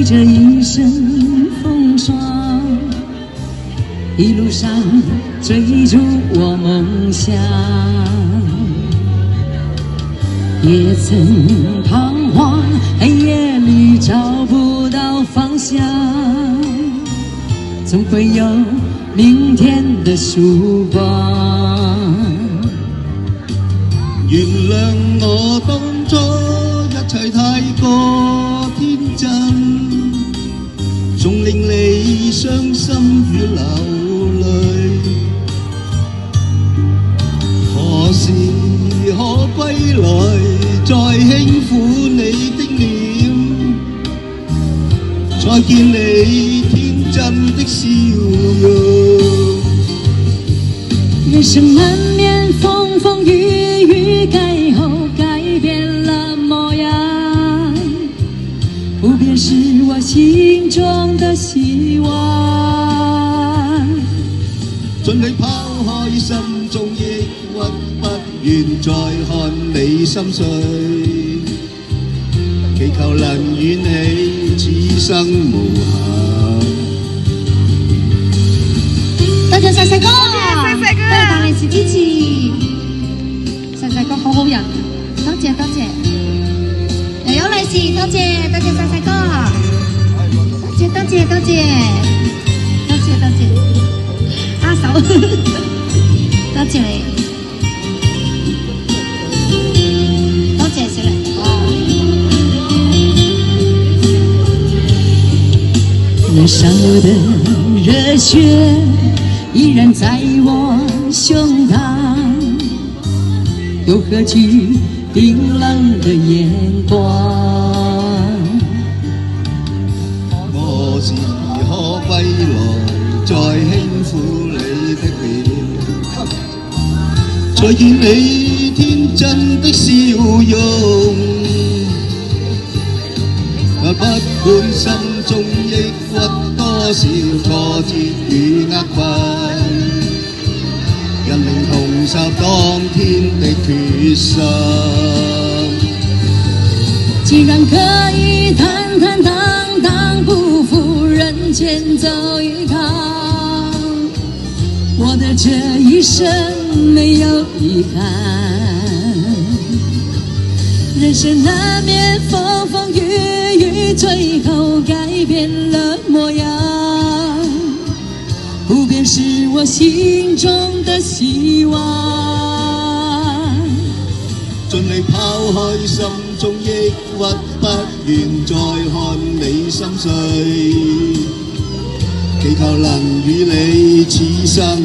着一身风霜，一路上追逐我梦想，也曾彷徨，黑夜里找不到方向，总会有明天的曙光。原諒我當初一切太過天真，總令你傷心與流淚。何時可歸來，再輕撫你的臉，再見你天真的笑容。人生難免風風雨雨，改後改變了模樣，不變是我心中的希望。盡力拋開心中抑鬱，不願再看你心碎，祈求能與你此生無憾。多謝細細哥，多謝大利是支持，細細哥好好人，多謝多謝，又有利是，多謝多謝細細哥，多謝多謝多謝多謝多謝，握手，多謝你，多謝小玲哥。燃燒的熱血依然在我胸膛，又何懼冰冷的眼光？何時可歸來，再輕撫你的臉，再見你天真的笑容。不管心中抑鬱多少挫折與厄困，人靈同受當天的決心。既然可以坦坦蕩蕩，不負人間走一趟，我的這一生沒有遺憾。人生難免風風雨雨，最後改變了模樣，不變是我心中的希望。盡力拋開心中抑鬱，不願再看你心碎，祈求能與你此生